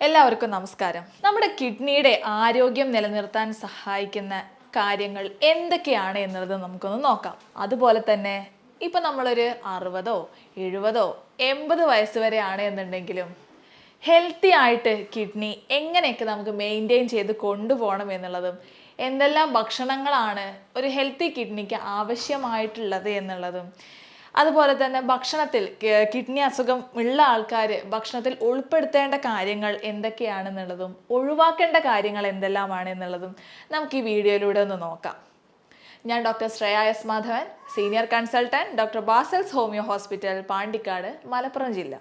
എല്ലാവർക്കും നമസ്കാരം. നമ്മുടെ കിഡ്നിയുടെ ആരോഗ്യം നിലനിർത്താൻ സഹായിക്കുന്ന കാര്യങ്ങൾ എന്തൊക്കെയാണ് എന്നുള്ളത് നമുക്കൊന്ന് നോക്കാം. അതുപോലെ തന്നെ ഇപ്പം നമ്മളൊരു 60, 70, 80 വയസ്സ് വരെയാണ് എന്നുണ്ടെങ്കിലും ഹെൽത്തി ആയിട്ട് കിഡ്നി എങ്ങനെയൊക്കെ നമുക്ക് മെയിൻറ്റെയിൻ ചെയ്ത് കൊണ്ടുപോകണം എന്നുള്ളതും എന്തെല്ലാം ഭക്ഷണങ്ങളാണ് ഒരു ഹെൽത്തി കിഡ്നിക്ക് ആവശ്യമായിട്ടുള്ളത് എന്നുള്ളതും അതുപോലെ തന്നെ ഭക്ഷണത്തിൽ കിഡ്നി അസുഖം ഉള്ള ആൾക്കാർ ഭക്ഷണത്തിൽ ഉൾപ്പെടുത്തേണ്ട കാര്യങ്ങൾ എന്തൊക്കെയാണെന്നുള്ളതും ഒഴിവാക്കേണ്ട കാര്യങ്ങൾ എന്തെല്ലാമാണ് എന്നുള്ളതും നമുക്ക് ഈ വീഡിയോയിലൂടെ ഒന്ന് നോക്കാം. ഞാൻ doctor Shreya S Madhavan, senior consultant, doctor Basil's homoeo hospital, Pandikkad, Malappuram ജില്ല.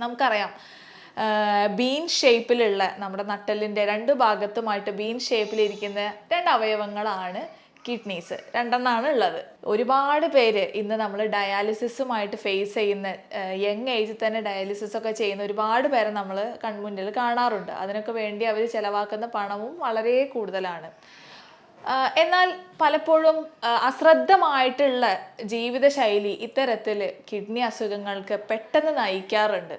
നമുക്കറിയാം ബീൻ ഷേപ്പിലുള്ള നമ്മുടെ നട്ടലിൻ്റെ രണ്ട് ഭാഗത്തുമായിട്ട് ബീൻ ഷേപ്പിലിരിക്കുന്ന രണ്ട് അവയവങ്ങളാണ് കിഡ്നീസ്. രണ്ടെണ്ണമാണ് ഉള്ളത്. ഒരുപാട് പേര് ഇന്ന് നമ്മൾ ഡയാലിസിസുമായിട്ട് ഫേസ് ചെയ്യുന്ന യങ് ഏജിൽ തന്നെ ഡയാലിസിസ് ഒക്കെ ചെയ്യുന്ന ഒരുപാട് പേരെ നമ്മൾ കൺമുന്നിൽ കാണാറുണ്ട്. അതിനൊക്കെ വേണ്ടി അവർ ചിലവാക്കുന്ന പണവും വളരെ കൂടുതലാണ്. എന്നാൽ പലപ്പോഴും അശ്രദ്ധമായിട്ടുള്ള ജീവിതശൈലി ഇത്തരത്തിൽ കിഡ്നി അസുഖങ്ങൾക്ക് പെട്ടെന്ന് നയിക്കാറുണ്ട്.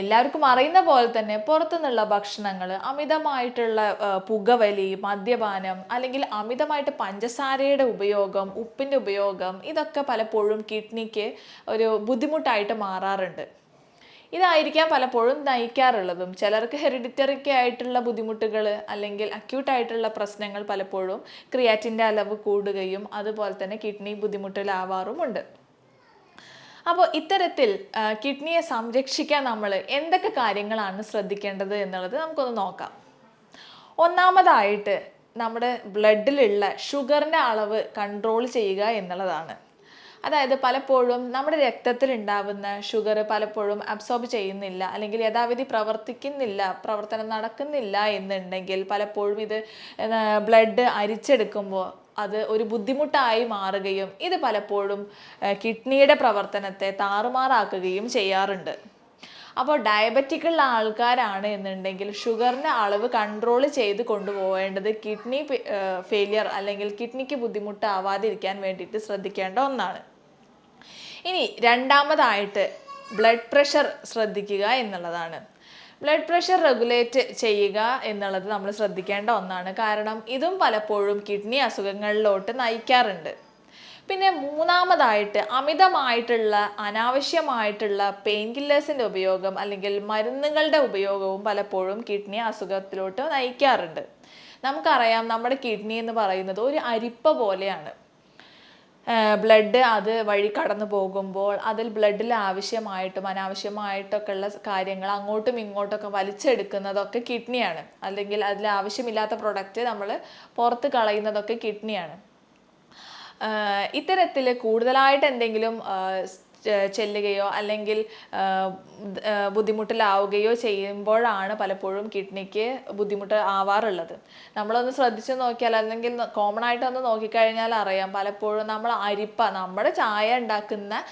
എല്ലാവർക്കും അറിയുന്ന പോലെ തന്നെ പുറത്തുനിന്നുള്ള ഭക്ഷണങ്ങൾ, അമിതമായിട്ടുള്ള പുകവലി, മദ്യപാനം, അല്ലെങ്കിൽ അമിതമായിട്ട് പഞ്ചസാരയുടെ ഉപയോഗം, ഉപ്പിൻ്റെ ഉപയോഗം, ഇതൊക്കെ പലപ്പോഴും കിഡ്നിക്ക് ഒരു ബുദ്ധിമുട്ടായിട്ട് മാറാറുണ്ട്. ഇതായിരിക്കാം പലപ്പോഴും നയിക്കാറുള്ളതും. ചിലർക്ക് ഹെറിഡിറ്ററിക്ക് ആയിട്ടുള്ള ബുദ്ധിമുട്ടുകൾ അല്ലെങ്കിൽ അക്യൂട്ടായിട്ടുള്ള പ്രശ്നങ്ങൾ പലപ്പോഴും ക്രിയാറ്റിൻ്റെ അളവ് കൂടുകയും അതുപോലെ തന്നെ കിഡ്നി ബുദ്ധിമുട്ടിലാവാറുമുണ്ട്. അപ്പോൾ ഇത്തരത്തിൽ കിഡ്നിയെ സംരക്ഷിക്കാൻ നമ്മൾ എന്തൊക്കെ കാര്യങ്ങളാണ് ശ്രദ്ധിക്കേണ്ടത് എന്നുള്ളത് നമുക്കൊന്ന് നോക്കാം. ഒന്നാമതായിട്ട് നമ്മുടെ ബ്ലഡിലുള്ള ഷുഗറിൻ്റെ അളവ് കൺട്രോൾ ചെയ്യുക എന്നുള്ളതാണ്. അതായത് പലപ്പോഴും നമ്മുടെ രക്തത്തിൽ ഉണ്ടാവുന്ന ഷുഗർ പലപ്പോഴും അബ്സോർബ് ചെയ്യുന്നില്ല അല്ലെങ്കിൽ യഥാവിധി പ്രവർത്തനം നടക്കുന്നില്ല എന്നുണ്ടെങ്കിൽ പലപ്പോഴും ഇത് ബ്ലഡ് അരിച്ചെടുക്കുമ്പോൾ അത് ഒരു ബുദ്ധിമുട്ടായി മാറുകയും ഇത് പലപ്പോഴും കിഡ്നിയുടെ പ്രവർത്തനത്തെ താറുമാറാക്കുകയും ചെയ്യാറുണ്ട്. അപ്പോൾ ഡയബറ്റിക്കുള്ള ആൾക്കാരാണ് എന്നുണ്ടെങ്കിൽ ഷുഗറിൻ്റെ അളവ് കൺട്രോൾ ചെയ്ത് കൊണ്ടുപോകേണ്ടത് കിഡ്നി ഫെയിലിയർ അല്ലെങ്കിൽ കിഡ്നിക്ക് ബുദ്ധിമുട്ടാവാതിരിക്കാൻ വേണ്ടിയിട്ട് ശ്രദ്ധിക്കേണ്ട ഒന്നാണ്. ഇനി രണ്ടാമതായിട്ട് ബ്ലഡ് പ്രഷർ ശ്രദ്ധിക്കുക എന്നുള്ളതാണ്. ബ്ലഡ് പ്രഷർ റെഗുലേറ്റ് ചെയ്യുക എന്നുള്ളത് നമ്മൾ ശ്രദ്ധിക്കേണ്ട ഒന്നാണ്. കാരണം ഇതും പലപ്പോഴും കിഡ്നി അസുഖങ്ങളിലോട്ട് നയിക്കാറുണ്ട്. പിന്നെ മൂന്നാമതായിട്ട് അമിതമായിട്ടുള്ള അനാവശ്യമായിട്ടുള്ള പെയിൻ കില്ലേഴ്സിൻ്റെ ഉപയോഗം അല്ലെങ്കിൽ മരുന്നുകളുടെ ഉപയോഗവും പലപ്പോഴും കിഡ്നി അസുഖത്തിലോട്ട് നയിക്കാറുണ്ട്. നമുക്കറിയാം നമ്മുടെ കിഡ്നി എന്ന് പറയുന്നത് ഒരു അരിപ്പ പോലെയാണ്. ബ്ലഡ് അത് വഴി കടന്നു പോകുമ്പോൾ അതിൽ ബ്ലഡിൽ ആവശ്യമായിട്ടും അനാവശ്യമായിട്ടൊക്കെ ഉള്ള കാര്യങ്ങൾ അങ്ങോട്ടും ഇങ്ങോട്ടൊക്കെ വലിച്ചെടുക്കുന്നതൊക്കെ കിഡ്നിയാണ്. അല്ലെങ്കിൽ അതിൽ ആവശ്യമില്ലാത്ത പ്രൊഡക്റ്റ് നമ്മൾ പുറത്ത് കളയുന്നതൊക്കെ കിഡ്നിയാണ്. ഇത്തരത്തിൽ കൂടുതലായിട്ട് എന്തെങ്കിലും ചെല്ലുകയോ അല്ലെങ്കിൽ ബുദ്ധിമുട്ടിലാവുകയോ ചെയ്യുമ്പോഴാണ് പലപ്പോഴും കിഡ്നിക്ക് ബുദ്ധിമുട്ട് ആവാറുള്ളത്. നമ്മളൊന്ന് ശ്രദ്ധിച്ച് നോക്കിയാൽ അല്ലെങ്കിൽ കോമൺ ആയിട്ടൊന്ന് നോക്കിക്കഴിഞ്ഞാൽ അറിയാം, പലപ്പോഴും നമ്മൾ നമ്മുടെ ചായ ഉണ്ടാക്കുന്ന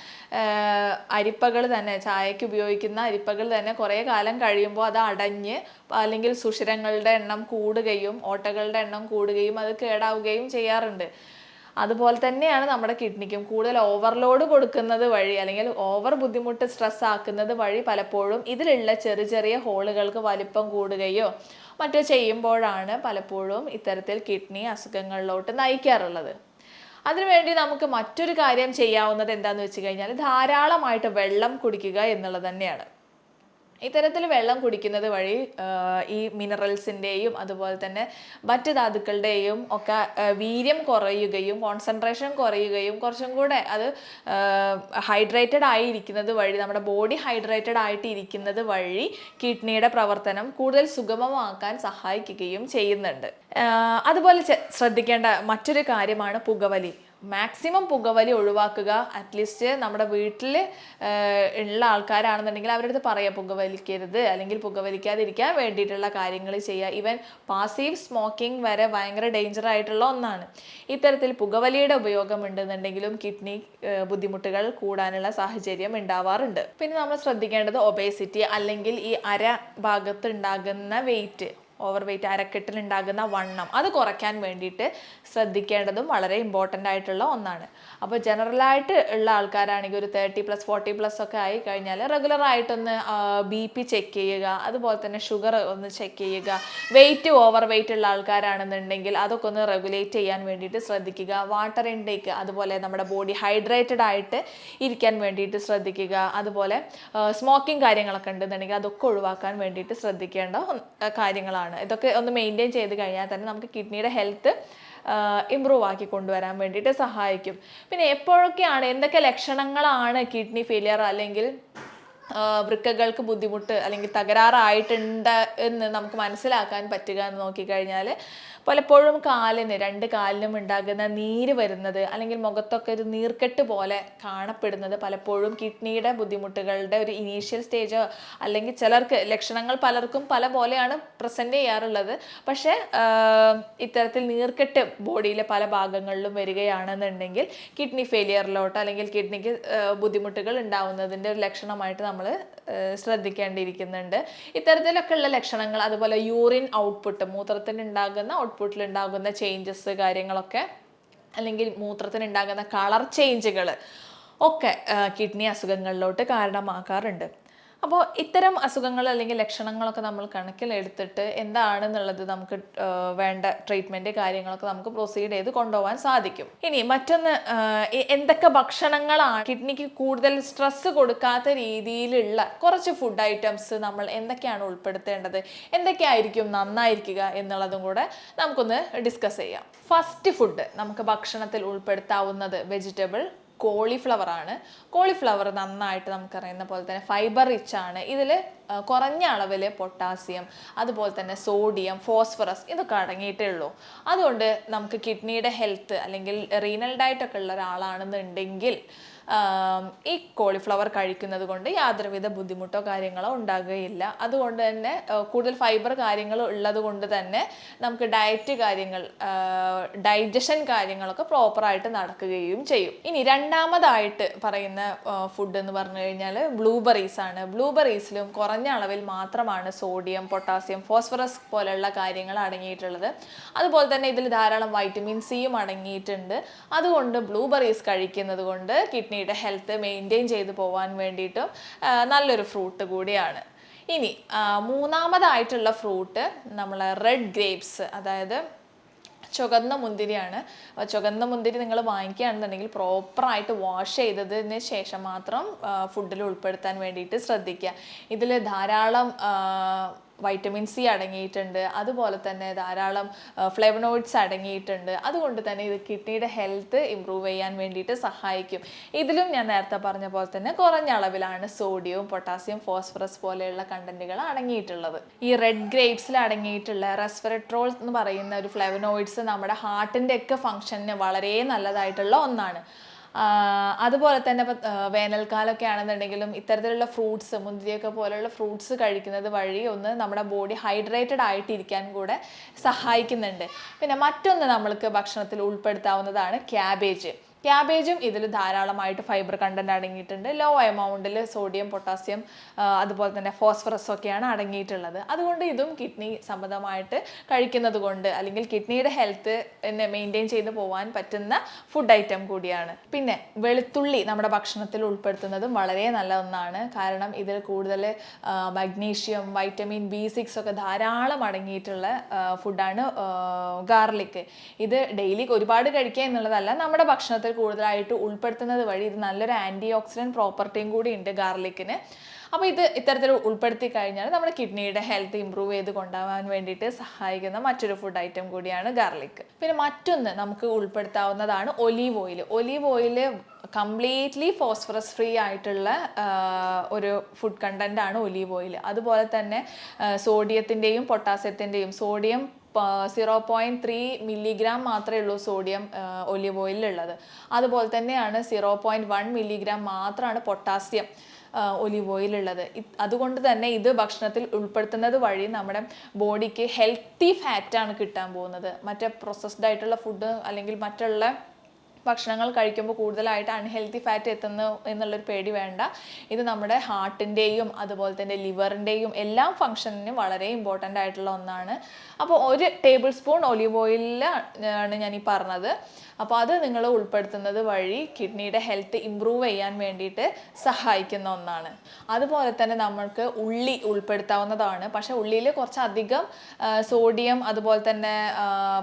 അരിപ്പകൾ തന്നെ, ചായക്ക് ഉപയോഗിക്കുന്ന അരിപ്പകൾ തന്നെ കുറേ കാലം കഴിയുമ്പോൾ അത് അടഞ്ഞ് അല്ലെങ്കിൽ സുഷിരങ്ങളുടെ എണ്ണം കൂടുകയും ഓട്ടകളുടെ എണ്ണം കൂടുകയും അത് കേടാവുകയും ചെയ്യാറുണ്ട്. അതുപോലെ തന്നെയാണ് നമ്മുടെ കിഡ്നിക്കും. കൂടുതൽ ഓവർലോഡ് കൊടുക്കുന്നത് വഴി അല്ലെങ്കിൽ ഓവർ ബുദ്ധിമുട്ട് സ്ട്രെസ് ആക്കുന്നത് വഴി പലപ്പോഴും ഇതിലുള്ള ചെറിയ ചെറിയ ഹോളുകൾക്ക് വലിപ്പം കൂടുകയോ മറ്റോ ചെയ്യുമ്പോഴാണ് പലപ്പോഴും ഇത്തരത്തിൽ കിഡ്നി അസുഖങ്ങളിലോട്ട് നയിക്കാറുള്ളത്. അതിനുവേണ്ടി നമുക്ക് മറ്റൊരു കാര്യം ചെയ്യാവുന്നത് എന്താണെന്ന് വെച്ച് കഴിഞ്ഞാൽ ധാരാളമായിട്ട് വെള്ളം കുടിക്കുക എന്നുള്ളത് തന്നെയാണ്. ഇത്തരത്തിൽ വെള്ളം കുടിക്കുന്നത് വഴി ഈ മിനറൽസിൻ്റെയും അതുപോലെ തന്നെ മറ്റ് ധാതുക്കളുടെയും ഒക്കെ വീര്യം കുറയുകയും കോൺസെൻട്രേഷൻ കുറയുകയും കുറച്ചും കൂടെ അത് ഹൈഡ്രേറ്റഡ് ആയിരിക്കുന്നത് വഴി നമ്മുടെ ബോഡി ഹൈഡ്രേറ്റഡ് ആയിട്ട് ഇരിക്കുന്നത് വഴി കിഡ്നിയുടെ പ്രവർത്തനം കൂടുതൽ സുഗമമാക്കാൻ സഹായിക്കുകയും ചെയ്യുന്നുണ്ട്. അതുപോലെ ശ്രദ്ധിക്കേണ്ട മറ്റൊരു കാര്യമാണ് പുകവലി. മാക്സിമം പുകവലി ഒഴിവാക്കുക. അറ്റ്ലീസ്റ്റ് നമ്മുടെ വീട്ടിൽ ഉള്ള ആൾക്കാരാണെന്നുണ്ടെങ്കിൽ അവരുടെ അടുത്ത് പറയുക പുകവലിക്കരുത് അല്ലെങ്കിൽ പുകവലിക്കാതിരിക്കാൻ വേണ്ടിയിട്ടുള്ള കാര്യങ്ങൾ ചെയ്യുക. ഈവൻ പാസീവ് സ്മോക്കിംഗ് വരെ ഭയങ്കര ഡേഞ്ചർ ആയിട്ടുള്ള ഒന്നാണ്. ഇത്തരത്തിൽ പുകവലിയുടെ ഉപയോഗം ഉണ്ടെന്നുണ്ടെങ്കിലും കിഡ്നി ബുദ്ധിമുട്ടുകൾ കൂടാനുള്ള സാഹചര്യം ഉണ്ടാവാറുണ്ട്. പിന്നെ നമ്മൾ ശ്രദ്ധിക്കേണ്ടത് ഒബേസിറ്റി അല്ലെങ്കിൽ ഈ ഭാഗത്ത് ഉണ്ടാകുന്ന വെയിറ്റ്. ഓവർ വെയിറ്റ്, അരക്കെട്ടിലുണ്ടാകുന്ന വണ്ണം, അത് കുറയ്ക്കാൻ വേണ്ടിയിട്ട് ശ്രദ്ധിക്കേണ്ടതും വളരെ ഇമ്പോർട്ടൻ്റ് ആയിട്ടുള്ള ഒന്നാണ്. അപ്പോൾ ജനറലായിട്ട് ഉള്ള ആൾക്കാരാണെങ്കിൽ ഒരു 30+, 40+ ഒക്കെ ആയി കഴിഞ്ഞാൽ റെഗുലറായിട്ടൊന്ന് BP ചെക്ക് ചെയ്യുക, അതുപോലെ തന്നെ ഷുഗർ ഒന്ന് ചെക്ക് ചെയ്യുക. ഓവർ വെയിറ്റ് ഉള്ള ആൾക്കാരാണെന്നുണ്ടെങ്കിൽ അതൊക്കെ ഒന്ന് റെഗുലേറ്റ് ചെയ്യാൻ വേണ്ടിയിട്ട് ശ്രദ്ധിക്കുക. വാട്ടർ ഇൻടേക്ക്, അതുപോലെ നമ്മുടെ ബോഡി ഹൈഡ്രേറ്റഡ് ആയിട്ട് ഇരിക്കാൻ വേണ്ടിയിട്ട് ശ്രദ്ധിക്കുക. അതുപോലെ സ്മോക്കിംഗ് കാര്യങ്ങളൊക്കെ ഉണ്ടെന്നുണ്ടെങ്കിൽ അതൊക്കെ ഒഴിവാക്കാൻ വേണ്ടിയിട്ട് ശ്രദ്ധിക്കേണ്ട കാര്യങ്ങളാണ്. ഇതൊക്കെ ഒന്ന് മെയിൻറ്റെയിൻ ചെയ്ത് കഴിഞ്ഞാൽ തന്നെ നമുക്ക് കിഡ്നിയുടെ ഹെൽത്ത് ഇമ്പ്രൂവ് ആക്കി കൊണ്ടുവരാൻ വേണ്ടിയിട്ട് സഹായിക്കും. പിന്നെ എപ്പോഴൊക്കെയാണ്, എന്തൊക്കെ ലക്ഷണങ്ങളാണ് കിഡ്നി ഫെയിലിയർ അല്ലെങ്കിൽ വൃക്കകൾക്ക് ബുദ്ധിമുട്ട് അല്ലെങ്കിൽ തകരാറായിട്ടുണ്ട് എന്ന് നമുക്ക് മനസ്സിലാക്കാൻ പറ്റുക എന്ന് നോക്കിക്കഴിഞ്ഞാൽ, പലപ്പോഴും രണ്ട് കാലിനും ഉണ്ടാകുന്ന നീര് വരുന്നത് അല്ലെങ്കിൽ മുഖത്തൊക്കെ ഒരു നീർക്കെട്ട് പോലെ കാണപ്പെടുന്നത് പലപ്പോഴും കിഡ്നിയുടെ ബുദ്ധിമുട്ടുകളുടെ ഒരു ഇനീഷ്യൽ സ്റ്റേജോ, അല്ലെങ്കിൽ ലക്ഷണങ്ങൾ പലർക്കും പല പോലെയാണ് പ്രസന്റ് ചെയ്യാറുള്ളത്. പക്ഷേ ഇത്തരത്തിൽ നീർക്കെട്ട് ബോഡിയിലെ പല ഭാഗങ്ങളിലും വരികയാണെന്നുണ്ടെങ്കിൽ കിഡ്നി ഫെയിലിയറിലോട്ട് അല്ലെങ്കിൽ കിഡ്നിക്ക് ബുദ്ധിമുട്ടുകൾ ഉണ്ടാവുന്നതിൻ്റെ ഒരു ലക്ഷണമായിട്ട് നമ്മൾ ശ്രദ്ധിക്കേണ്ടിയിരിക്കുന്നുണ്ട്. ഇത്തരത്തിലൊക്കെ ഉള്ള ലക്ഷണങ്ങൾ, അതുപോലെ യൂറിൻ ഔട്ട്പുട്ട്, മൂത്രത്തിനുണ്ടാകുന്ന ഔട്ട്പുട്ടിലുണ്ടാകുന്ന ചേഞ്ചസ് കാര്യങ്ങളൊക്കെ, അല്ലെങ്കിൽ മൂത്രത്തിനുണ്ടാകുന്ന കളർ ചേഞ്ചുകൾ ഒക്കെ കിഡ്നി അസുഖങ്ങളിലോട്ട് കാരണമാക്കാറുണ്ട്. അപ്പോൾ ഇത്തരം അസുഖങ്ങൾ അല്ലെങ്കിൽ ലക്ഷണങ്ങളൊക്കെ നമ്മൾ കണക്കിലെടുത്തിട്ട് എന്താണെന്നുള്ളത് നമുക്ക് വേണ്ട ട്രീറ്റ്മെൻറ്റ് കാര്യങ്ങളൊക്കെ നമുക്ക് പ്രൊസീഡ് ചെയ്ത് കൊണ്ടുപോകാൻ സാധിക്കും. ഇനി മറ്റൊന്ന്, എന്തൊക്കെ ഭക്ഷണങ്ങളാണ് കിഡ്നിക്ക് കൂടുതൽ സ്ട്രെസ് കൊടുക്കാത്ത രീതിയിലുള്ള കുറച്ച് ഫുഡ് ഐറ്റംസ് നമ്മൾ എന്തൊക്കെയാണ് ഉൾപ്പെടുത്തേണ്ടത്, എന്തൊക്കെയായിരിക്കും നന്നായിരിക്കുക എന്നുള്ളതും കൂടെ നമുക്കൊന്ന് ഡിസ്കസ് ചെയ്യാം. ഫസ്റ്റ് ഫുഡ് നമുക്ക് ഭക്ഷണത്തിൽ ഉൾപ്പെടുത്താവുന്നത് വെജിറ്റബിൾ കോളിഫ്ലവർ ആണ്. കോളിഫ്ലവർ നന്നായിട്ട് നമുക്കറിയുന്ന പോലെ തന്നെ ഫൈബർ റിച്ച് ആണ്. ഇതിൽ കുറഞ്ഞ അളവിൽ പൊട്ടാസ്യം, അതുപോലെ തന്നെ സോഡിയം, ഫോസ്ഫറസ് ഇതൊക്കെ അടങ്ങിയിട്ടേ ഉള്ളൂ. അതുകൊണ്ട് നമുക്ക് കിഡ്നിയുടെ ഹെൽത്ത് അല്ലെങ്കിൽ റീനൽ ഡയറ്റൊക്കെ ഉള്ള ഒരാളാണെന്നുണ്ടെങ്കിൽ ഈ കോളിഫ്ലവർ കഴിക്കുന്നത് കൊണ്ട് യാതൊരുവിധ ബുദ്ധിമുട്ടോ കാര്യങ്ങളോ ഉണ്ടാകുകയില്ല. അതുകൊണ്ട് തന്നെ കൂടുതൽ ഫൈബർ കാര്യങ്ങൾ ഉള്ളത് കൊണ്ട് തന്നെ നമുക്ക് ഡൈജഷൻ കാര്യങ്ങളൊക്കെ പ്രോപ്പറായിട്ട് നടക്കുകയും ചെയ്യും. ഇനി രണ്ടാമതായിട്ട് പറയുന്ന ഫുഡ് എന്ന് പറഞ്ഞു കഴിഞ്ഞാൽ ബ്ലൂബെറീസ് ആണ്. ബ്ലൂബെറീസിലും കുറഞ്ഞ അളവിൽ മാത്രമാണ് സോഡിയം, പൊട്ടാസ്യം, ഫോസ്ഫറസ് പോലെയുള്ള കാര്യങ്ങൾ അടങ്ങിയിട്ടുള്ളത്. അതുപോലെ തന്നെ ഇതിൽ ധാരാളം വൈറ്റമിൻ സിയും അടങ്ങിയിട്ടുണ്ട്. അതുകൊണ്ട് ബ്ലൂബെറീസ് കഴിക്കുന്നത് കൊണ്ട് കിഡ്നിയുടെ ഹെൽത്ത് മെയിൻറ്റെയിൻ ചെയ്ത് പോകാൻ വേണ്ടിയിട്ടും നല്ലൊരു ഫ്രൂട്ട് കൂടിയാണ്. ഇനി മൂന്നാമതായിട്ടുള്ള ഫ്രൂട്ട് നമ്മൾ റെഡ് ഗ്രേപ്സ്, അതായത് ചുവന്ന മുന്തിരിയാണ്. ചുവന്ന മുന്തിരി നിങ്ങൾ വാങ്ങിക്കുകയാണെന്നുണ്ടെങ്കിൽ പ്രോപ്പറായിട്ട് വാഷ് ചെയ്തതിന് ശേഷം മാത്രം ഫുഡിൽ ഉൾപ്പെടുത്താൻ വേണ്ടിയിട്ട് ശ്രദ്ധിക്കുക. ഇതിൽ ധാരാളം വൈറ്റമിൻ സി അടങ്ങിയിട്ടുണ്ട്, അതുപോലെ തന്നെ ധാരാളം ഫ്ലേവനോയിഡ്സ് അടങ്ങിയിട്ടുണ്ട്. അതുകൊണ്ട് തന്നെ ഇത് കിഡ്നിയുടെ ഹെൽത്ത് ഇമ്പ്രൂവ് ചെയ്യാൻ വേണ്ടിയിട്ട് സഹായിക്കും. ഇതിലും ഞാൻ നേരത്തെ പറഞ്ഞ പോലെ തന്നെ കുറഞ്ഞ അളവിലാണ് സോഡിയവും പൊട്ടാസ്യം, ഫോസ്ഫറസ് പോലെയുള്ള കണ്ടന്റുകൾ അടങ്ങിയിട്ടുള്ളത്. ഈ റെഡ് ഗ്രേപ്സിൽ അടങ്ങിയിട്ടുള്ള റെസ്വെറട്രോൾ എന്ന് പറയുന്ന ഒരു ഫ്ലേവനോയിഡ്സ് നമ്മുടെ ഹാർട്ടിൻ്റെ ഒക്കെ ഫംഗ്ഷന് വളരെ നല്ലതായിട്ടുള്ള ഒന്നാണ്. അതുപോലെ തന്നെ വേനൽക്കാലമൊക്കെ ആണെന്നുണ്ടെങ്കിലും ഇത്തരത്തിലുള്ള ഫ്രൂട്ട്സ്, മുന്തിരിയൊക്കെ പോലെയുള്ള ഫ്രൂട്ട്സ് കഴിക്കുന്നത് വഴി ഒന്ന് നമ്മുടെ ബോഡി ഹൈഡ്രേറ്റഡ് ആയിട്ടിരിക്കാൻ കൂടെ സഹായിക്കുന്നുണ്ട്. പിന്നെ മറ്റൊന്ന് നമ്മൾക്ക് ഭക്ഷണത്തിൽ ഉൾപ്പെടുത്താവുന്നതാണ് ക്യാബേജും ഇതിൽ ധാരാളമായിട്ട് ഫൈബർ കണ്ടന്റ് അടങ്ങിയിട്ടുണ്ട്. ലോ എമൗണ്ടിൽ സോഡിയം, പൊട്ടാസ്യം, അതുപോലെ തന്നെ ഫോസ്ഫറസ് ഒക്കെയാണ് അടങ്ങിയിട്ടുള്ളത്. അതുകൊണ്ട് ഇതും കിഡ്നി സംബന്ധമായിട്ട് കഴിക്കുന്നത് കൊണ്ട് അല്ലെങ്കിൽ കിഡ്നിയുടെ ഹെൽത്ത് മെയിൻറ്റെയിൻ ചെയ്ത് പോകാൻ പറ്റുന്ന ഫുഡ് ഐറ്റം കൂടിയാണ്. പിന്നെ വെളുത്തുള്ളി നമ്മുടെ ഭക്ഷണത്തിൽ ഉൾപ്പെടുത്തുന്നതും വളരെ നല്ല ഒന്നാണ്. കാരണം ഇതിൽ കൂടുതൽ മഗ്നീഷ്യം, വൈറ്റമിൻ B6 ഒക്കെ ധാരാളം അടങ്ങിയിട്ടുള്ള ഫുഡാണ് ഗാർലിക്. ഇത് ഡെയിലി ഒരുപാട് കഴിക്കുക എന്നുള്ളതല്ല, നമ്മുടെ ഭക്ഷണത്തിൽ കൂടുതലായിട്ട് ഉൾപ്പെടുത്തുന്നത് വഴി ഇത് നല്ലൊരു ആൻറ്റി ഓക്സിഡൻറ്റ് പ്രോപ്പർട്ടിയും കൂടി ഉണ്ട് ഗാർലിക്കിന്. അപ്പോൾ ഇത് ഇത്തരത്തിൽ ഉൾപ്പെടുത്തി കഴിഞ്ഞാൽ നമ്മുടെ കിഡ്നിയുടെ ഹെൽത്ത് ഇമ്പ്രൂവ് ചെയ്ത് കൊണ്ടുപോകാൻ വേണ്ടിയിട്ട് സഹായിക്കുന്ന മറ്റൊരു ഫുഡ് ഐറ്റം കൂടിയാണ് ഗാർലിക്. പിന്നെ മറ്റൊന്ന് നമുക്ക് ഉൾപ്പെടുത്താവുന്നതാണ് olive oil. Completely phosphorus free ആയിട്ടുള്ള ഒരു ഫുഡ് കണ്ടന്റ് ആണ് ഒലീവ് ഓയിൽ. അതുപോലെ തന്നെ സോഡിയത്തിൻ്റെയും പൊട്ടാസ്യത്തിൻ്റെയും, സോഡിയം 0.3 മില്ലിഗ്രാം മാത്രമേ ഉള്ളൂ സോഡിയം ഒലിവ് ഓയിലുള്ളത്. അതുപോലെ തന്നെയാണ് 0.1 മില്ലിഗ്രാം മാത്രമാണ് പൊട്ടാസ്യം ഒലിവ് ഓയിലുള്ളത്. അതുകൊണ്ട് തന്നെ ഇത് ഭക്ഷണത്തിൽ ഉൾപ്പെടുത്തുന്നത് വഴി നമ്മുടെ ബോഡിക്ക് ഹെൽത്തി ഫാറ്റാണ് കിട്ടാൻ പോകുന്നത്. മറ്റേ പ്രോസസ്ഡ് ആയിട്ടുള്ള ഫുഡ് അല്ലെങ്കിൽ മറ്റുള്ള ഭക്ഷണങ്ങൾ കഴിക്കുമ്പോൾ കൂടുതലായിട്ട് അൺഹെൽത്തി ഫാറ്റ് എത്തുന്നു എന്നുള്ളൊരു പേടി വേണ്ട. ഇത് നമ്മുടെ ഹാർട്ടിൻ്റെയും അതുപോലെ തന്നെ ലിവറിൻ്റെയും എല്ലാ ഫങ്ഷനിനും വളരെ ഇമ്പോർട്ടൻ്റ് ആയിട്ടുള്ള ഒന്നാണ്. അപ്പോൾ 1 ടേബിൾ സ്പൂൺ ഒലിവ് ഓയിലാണ് ഞാൻ ഈ പറഞ്ഞത്. അപ്പോൾ അത് നിങ്ങൾ ഉൾപ്പെടുത്തുന്നത് വഴി കിഡ്നിയുടെ ഹെൽത്ത് ഇമ്പ്രൂവ് ചെയ്യാൻ വേണ്ടിയിട്ട് സഹായിക്കുന്ന ഒന്നാണ്. അതുപോലെ തന്നെ നമ്മൾക്ക് ഉള്ളി ഉൾപ്പെടുത്താവുന്നതാണ്. പക്ഷേ ഉള്ളിയിൽ കുറച്ചധികം സോഡിയം അതുപോലെ തന്നെ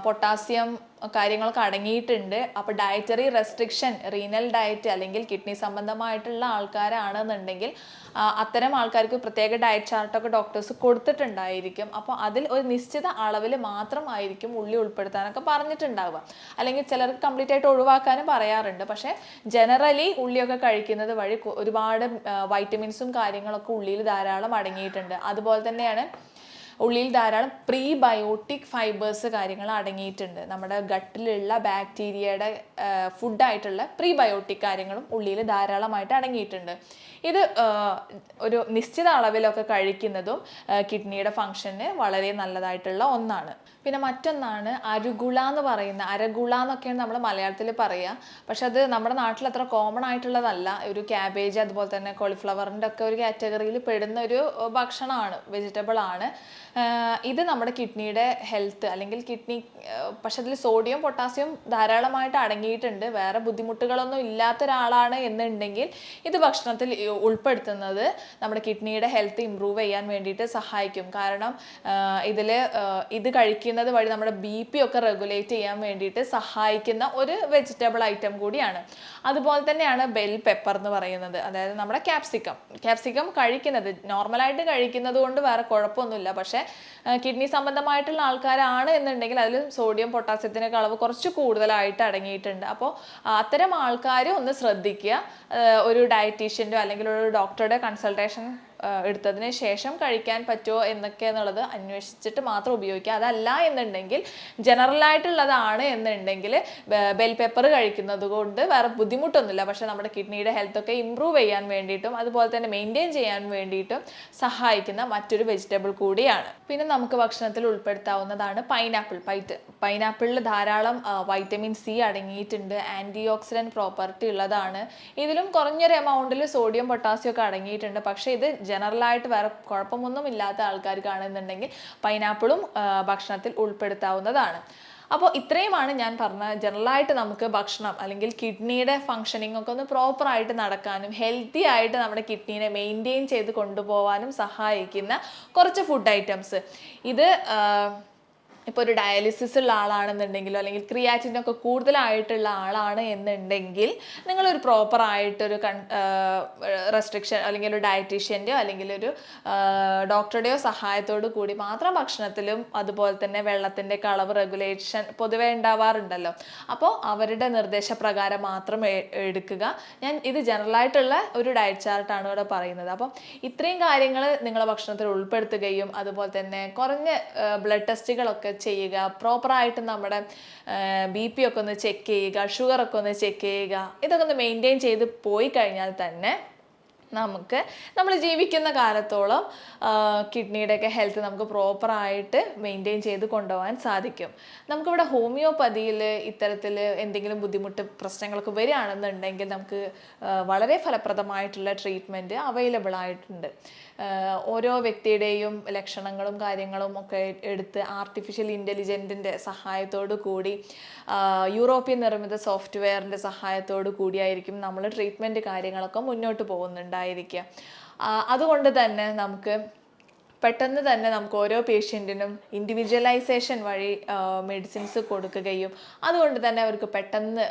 പൊട്ടാസ്യം കാര്യങ്ങളൊക്കെ അടങ്ങിയിട്ടുണ്ട്. അപ്പോൾ ഡയറ്ററി റെസ്ട്രിക്ഷൻ, റീനൽ ഡയറ്റ് അല്ലെങ്കിൽ കിഡ്നി സംബന്ധമായിട്ടുള്ള ആൾക്കാരാണെന്നുണ്ടെങ്കിൽ അത്തരം ആൾക്കാർക്ക് പ്രത്യേക ഡയറ്റ് ചാർട്ടൊക്കെ ഡോക്ടേഴ്സ് കൊടുത്തിട്ടുണ്ടായിരിക്കും. അപ്പോൾ അതിൽ ഒരു നിശ്ചിത അളവിൽ മാത്രമായിരിക്കും ഉള്ളി ഉൾപ്പെടുത്താനൊക്കെ പറഞ്ഞിട്ടുണ്ടാവുക. അല്ലെങ്കിൽ ചിലർക്ക് കംപ്ലീറ്റ് ആയിട്ട് ഒഴിവാക്കാനും പറയാറുണ്ട്. പക്ഷേ ജനറലി ഉള്ളിയൊക്കെ കഴിക്കുന്നത് വഴി ഒരുപാട് വൈറ്റമിൻസും കാര്യങ്ങളൊക്കെ ഉള്ളിയിൽ ധാരാളം അടങ്ങിയിട്ടുണ്ട്. അതുപോലെ തന്നെയാണ് ഉള്ളിയിൽ ധാരാളം പ്രീബയോട്ടിക് ഫൈബേഴ്സ് കാര്യങ്ങൾ അടങ്ങിയിട്ടുണ്ട്. നമ്മുടെ ഗട്ടിലുള്ള ബാക്ടീരിയയുടെ ഫുഡായിട്ടുള്ള പ്രീബയോട്ടിക് കാര്യങ്ങളും ഉള്ളിയിൽ ധാരാളമായിട്ട് അടങ്ങിയിട്ടുണ്ട്. ഇത് ഒരു നിശ്ചിത അളവിലൊക്കെ കഴിക്കുന്നതും കിഡ്നിയുടെ ഫങ്ഷന് വളരെ നല്ലതായിട്ടുള്ള ഒന്നാണ്. പിന്നെ മറ്റൊന്നാണ് അരുഗുള എന്ന് പറയുന്ന, അരഗുള എന്നൊക്കെയാണ് നമ്മൾ മലയാളത്തിൽ പറയുക. പക്ഷെ അത് നമ്മുടെ നാട്ടിൽ അത്ര കോമൺ ആയിട്ടുള്ളതല്ല. ഒരു ക്യാബേജ് അതുപോലെ തന്നെ കോളിഫ്ലവറിൻ്റെ ഒക്കെ ഒരു കാറ്റഗറിയിൽ പെടുന്ന ഒരു ഭക്ഷണമാണ്, വെജിറ്റബിൾ ആണ്. ഇത് നമ്മുടെ കിഡ്നിയുടെ ഹെൽത്ത് അല്ലെങ്കിൽ കിഡ്നി, പക്ഷെ അതിൽ സോഡിയം പൊട്ടാസ്യം ധാരാളമായിട്ട് അടങ്ങിയിട്ടുണ്ട്. വേറെ ബുദ്ധിമുട്ടുകളൊന്നും ഇല്ലാത്ത ഒരാളാണ് എന്നുണ്ടെങ്കിൽ ഇത് ഭക്ഷണത്തിൽ ഉൾപ്പെടുത്തുന്നത് നമ്മുടെ കിഡ്നിയുടെ ഹെൽത്ത് ഇമ്പ്രൂവ് ചെയ്യാൻ വേണ്ടിയിട്ട് സഹായിക്കും. കാരണം ഇത് കഴിക്കുന്നത് വഴി നമ്മുടെ BP ഒക്കെ റെഗുലേറ്റ് ചെയ്യാൻ വേണ്ടിയിട്ട് സഹായിക്കുന്ന ഒരു വെജിറ്റബിൾ ഐറ്റം കൂടിയാണ്. അതുപോലെ തന്നെയാണ് ബെൽ പെപ്പർ എന്ന് പറയുന്നത്, അതായത് നമ്മുടെ ക്യാപ്സിക്കം കഴിക്കുന്നത് നോർമലായിട്ട് കഴിക്കുന്നത് കൊണ്ട് വേറെ കുഴപ്പമൊന്നുമില്ല. പക്ഷേ കിഡ്നി സംബന്ധമായിട്ടുള്ള ആൾക്കാരാണ് എന്നുണ്ടെങ്കിൽ അതിൽ സോഡിയം പൊട്ടാസ്യത്തിനൊക്കെ അളവ് കുറച്ച് കൂടുതലായിട്ട് അടങ്ങിയിട്ടുണ്ട്. അപ്പോൾ അത്തരം ആൾക്കാർ ഒന്ന് ശ്രദ്ധിക്കുക. ഒരു ഡയറ്റീഷ്യൻ്റെയോ അല്ലെങ്കിൽ ഒരു ഡോക്ടറുടെ കൺസൾട്ടേഷൻ എടുത്തതിന് ശേഷം കഴിക്കാൻ പറ്റുമോ എന്നൊക്കെ എന്നുള്ളത് അന്വേഷിച്ചിട്ട് മാത്രം ഉപയോഗിക്കുക. അതല്ല എന്നുണ്ടെങ്കിൽ ജനറലായിട്ടുള്ളതാണ് എന്നുണ്ടെങ്കിൽ ബെൽ പെപ്പർ കഴിക്കുന്നത് കൊണ്ട് വേറെ ബുദ്ധിമുട്ടൊന്നുമില്ല. പക്ഷെ നമ്മുടെ കിഡ്നിയുടെ ഹെൽത്തൊക്കെ ഇമ്പ്രൂവ് ചെയ്യാൻ വേണ്ടിയിട്ടും അതുപോലെ തന്നെ മെയിൻറ്റെയിൻ ചെയ്യാൻ വേണ്ടിയിട്ടും സഹായിക്കുന്ന മറ്റൊരു വെജിറ്റബിൾ കൂടിയാണ്. പിന്നെ നമുക്ക് ഭക്ഷണത്തിൽ ഉൾപ്പെടുത്താവുന്നതാണ് പൈനാപ്പിളിൽ ധാരാളം വൈറ്റമിൻ C അടങ്ങിയിട്ടുണ്ട്. ആൻറ്റി ഓക്സിഡൻറ്റ് പ്രോപ്പർട്ടി ഉള്ളതാണ്. ഇതിലും കുറഞ്ഞൊരു എമൗണ്ടിൽ സോഡിയം പൊട്ടാസ്യം ഒക്കെ അടങ്ങിയിട്ടുണ്ട്. പക്ഷേ ഇത് ജനറലായിട്ട് വേറെ കുഴപ്പമൊന്നും ഇല്ലാത്ത ആൾക്കാർക്കാണെന്നുണ്ടെങ്കിൽ പൈനാപ്പിളും ഭക്ഷണത്തിൽ ഉൾപ്പെടുത്താവുന്നതാണ്. അപ്പോൾ ഇത്രയുമാണ് ഞാൻ പറഞ്ഞ ജനറലായിട്ട് നമുക്ക് ഭക്ഷണം അല്ലെങ്കിൽ കിഡ്നിയുടെ ഫങ്ഷനിങ് ഒക്കെ ഒന്ന് പ്രോപ്പറായിട്ട് നടക്കാനും ഹെൽത്തി ആയിട്ട് നമ്മുടെ കിഡ്നീനെ മെയിൻറ്റെയിൻ ചെയ്ത് കൊണ്ടുപോകാനും സഹായിക്കുന്ന കുറച്ച് ഫുഡ് ഐറ്റംസ്. ഇത് ഇപ്പോൾ ഒരു ഡയാലിസിസ് ഉള്ള ആളാണെന്നുണ്ടെങ്കിലോ അല്ലെങ്കിൽ ക്രിയാറ്റിനൊക്കെ കൂടുതലായിട്ടുള്ള ആളാണ് എന്നുണ്ടെങ്കിൽ നിങ്ങളൊരു പ്രോപ്പറായിട്ടൊരു റെസ്ട്രിക്ഷൻ അല്ലെങ്കിൽ ഒരു ഡയറ്റീഷ്യൻ്റെയോ അല്ലെങ്കിൽ ഒരു ഡോക്ടറുടെയോ സഹായത്തോടു കൂടി മാത്രം ഭക്ഷണത്തിലും അതുപോലെ തന്നെ വെള്ളത്തിൻ്റെ അളവ് റെഗുലേഷൻ പൊതുവെ ഉണ്ടാവാറുണ്ടല്ലോ. അപ്പോൾ അവരുടെ നിർദ്ദേശപ്രകാരം മാത്രം എടുക്കുക. ഞാൻ ഇത് ജനറലായിട്ടുള്ള ഒരു ഡയറ്റ് ചാർട്ടാണ് ഇവിടെ പറയുന്നത്. അപ്പം ഇത്രയും കാര്യങ്ങൾ നിങ്ങളുടെ ഭക്ഷണത്തിൽ ഉൾപ്പെടുത്തുകയും അതുപോലെ തന്നെ കുറഞ്ഞ ബ്ലഡ് ടെസ്റ്റുകളൊക്കെ ചെയ്യുക, പ്രോപ്പറായിട്ട് നമ്മുടെ BP ഒക്കെ ഒന്ന് ചെക്ക് ചെയ്യുക, ഷുഗറൊക്കെ ഒന്ന് ചെക്ക് ചെയ്യുക. ഇതൊക്കെ ഒന്ന് മെയിൻറ്റെയിൻ ചെയ്ത് പോയി കഴിഞ്ഞാൽ തന്നെ നമ്മൾ ജീവിക്കുന്ന കാലത്തോളം കിഡ്നിയുടെയൊക്കെ ഹെൽത്ത് നമുക്ക് പ്രോപ്പറായിട്ട് മെയിൻറ്റെയിൻ ചെയ്ത് കൊണ്ടുപോകാൻ സാധിക്കും. നമുക്കിവിടെ ഹോമിയോപ്പതിയിൽ ഇത്തരത്തിൽ എന്തെങ്കിലും ബുദ്ധിമുട്ട് പ്രശ്നങ്ങളൊക്കെ വരികയാണെന്നുണ്ടെങ്കിൽ നമുക്ക് വളരെ ഫലപ്രദമായിട്ടുള്ള ട്രീറ്റ്മെൻറ്റ് അവൈലബിൾ ആയിട്ടുണ്ട്. ഓരോ വ്യക്തിയുടെയും ലക്ഷണങ്ങളും കാര്യങ്ങളും ഒക്കെ എടുത്ത് ആർട്ടിഫിഷ്യൽ ഇൻ്റലിജൻറ്റിൻ്റെ സഹായത്തോടു കൂടി യൂറോപ്യൻ നിർമ്മിത സോഫ്റ്റ്വെയറിൻ്റെ സഹായത്തോടു കൂടിയായിരിക്കും നമ്മൾ ട്രീറ്റ്മെൻറ്റ് കാര്യങ്ങളൊക്കെ മുന്നോട്ട് പോകുന്നുണ്ടായിരിക്കുക. അതുകൊണ്ട് തന്നെ പെട്ടെന്ന് തന്നെ നമുക്ക് ഓരോ പേഷ്യൻറ്റിനും ഇൻഡിവിജ്വലൈസേഷൻ വഴി മെഡിസിൻസ് കൊടുക്കുകയും അതുകൊണ്ട് തന്നെ അവർക്ക് പെട്ടെന്ന്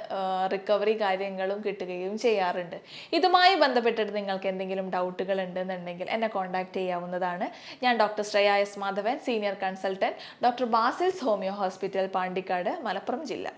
റിക്കവറി കാര്യങ്ങളും കിട്ടുകയും ചെയ്യാറുണ്ട്. ഇതുമായി ബന്ധപ്പെട്ടിട്ട് നിങ്ങൾക്ക് എന്തെങ്കിലും ഡൗട്ടുകൾ ഉണ്ടെന്നുണ്ടെങ്കിൽ എന്നെ കോൺടാക്റ്റ് ചെയ്യാവുന്നതാണ്. ഞാൻ doctor Shreya S Madhavan, senior consultant, doctor Basil's homeo hospital, Pandikkad, Malappuram ജില്ല.